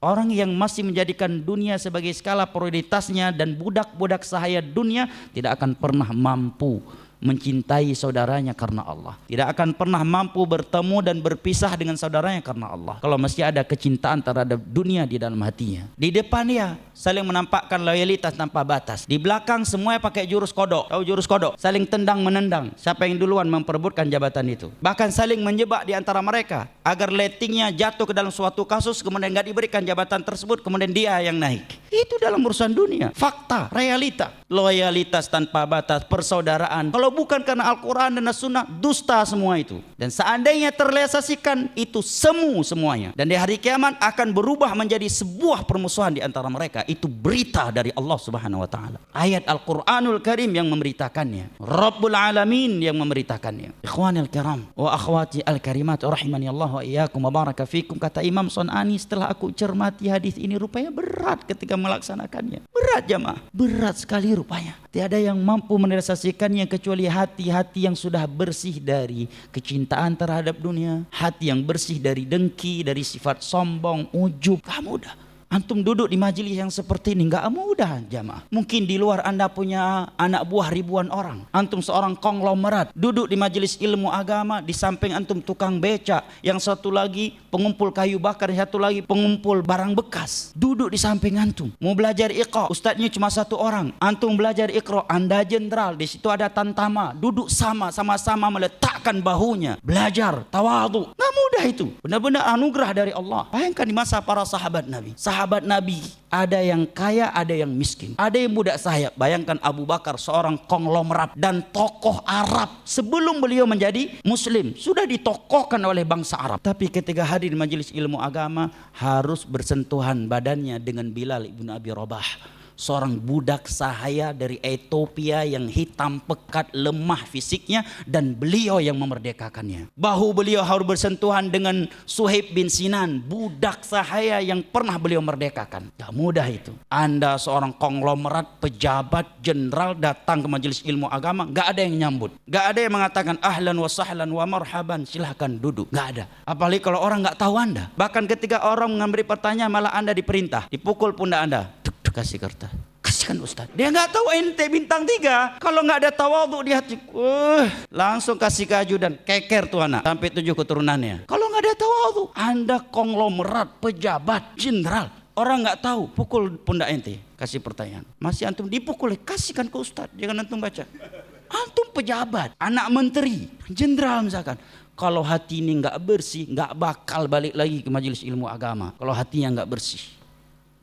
Orang yang masih menjadikan dunia sebagai skala prioritasnya dan budak-budak sahaya dunia tidak akan pernah mampu mencintai saudaranya karena Allah. Tidak akan pernah mampu bertemu dan berpisah dengan saudaranya karena Allah. Kalau masih ada kecintaan terhadap dunia di dalam hatinya. Di depan dia saling menampakkan loyalitas tanpa batas. Di belakang semuanya pakai jurus kodok. Tahu jurus kodok? Saling tendang menendang. Siapa yang duluan memperebutkan jabatan itu. Bahkan saling menjebak di antara mereka agar ratingnya jatuh ke dalam suatu kasus, kemudian nggak diberikan jabatan tersebut, kemudian dia yang naik. Itu dalam urusan dunia. Fakta, realita. Loyalitas tanpa batas, persaudaraan. Kalau bukan karena Al-Quran dan As-Sunnah, dusta semua itu. Dan seandainya terrealisasikan, itu semu semuanya. Dan di hari kiamat akan berubah menjadi sebuah permusuhan di antara mereka. Itu berita dari Allah Subhanahu wa Ta'ala. Ayat Al-Quranul Karim yang memberitakannya. Rabbul Alamin yang memberitakannya. Ikhwanil kiram wa akhwati al-karimat rahimani Allah wa iyyakum wa baraka fikum. Kata Imam Son'ani, setelah aku cermati hadis ini, rupanya berat ketika melaksanakannya. Berat jamaah, berat sekali rupanya. Tiada yang mampu merealisasikannya kecuali hati-hati yang sudah bersih dari kecintaan terhadap dunia, hati yang bersih dari dengki, dari sifat sombong, ujub. Gak mudah. Antum duduk di majelis yang seperti ini gak mudah jamaah. Mungkin di luar anda punya anak buah ribuan orang. Antum seorang konglomerat. Duduk di majelis ilmu agama. Di samping antum tukang becak. Yang satu lagi pengumpul kayu bakar. Yang satu lagi pengumpul barang bekas. Duduk di samping antum. Mau belajar iqra, ustadznya cuma satu orang. Antum belajar iqra, anda jenderal. Di situ ada tantama. Duduk sama-sama meletakkan bahunya. Belajar, tawadhu. Gak mudah itu. Benar-benar anugerah dari Allah. Bayangkan di masa para sahabat Nabi. Sahabat Nabi ada yang kaya, ada yang miskin, ada yang budak sayap. Bayangkan Abu Bakar seorang konglomerat dan tokoh Arab. Sebelum beliau menjadi muslim sudah ditokohkan oleh bangsa Arab. Tapi ketika hadir di majelis ilmu agama harus bersentuhan badannya dengan Bilal ibn Abi Rabah. Seorang budak sahaya dari Ethiopia yang hitam pekat, lemah fisiknya, dan beliau yang memerdekakannya. Bahu beliau harus bersentuhan dengan Suhaib bin Sinan, budak sahaya yang pernah beliau merdekakan. Gak mudah itu. Anda seorang konglomerat, pejabat, jenderal datang ke majelis ilmu agama, gak ada yang nyambut. Gak ada yang mengatakan ahlan wa sahlan wa marhaban, silahkan duduk. Gak ada. Apalagi kalau orang gak tahu Anda. Bahkan ketika orang memberi pertanyaan malah Anda diperintah, dipukul pundak Anda. Kasih kertas, kasihkan Ustaz. Dia nggak tahu ente bintang 3. Kalau nggak ada tawadhu di hati, langsung kasih ke ajudan, keker tuh anak sampai 7 keturunannya. Kalau nggak ada tawadhu, Anda konglomerat, pejabat, jenderal, orang nggak tahu, pukul pundak ente, kasih pertanyaan. Masih antum dipukul, kasihkan ke Ustaz, jangan antum baca. Antum pejabat, anak menteri, jenderal misalkan. Kalau hati ini nggak bersih, nggak bakal balik lagi ke majelis ilmu agama. Kalau hatinya nggak bersih.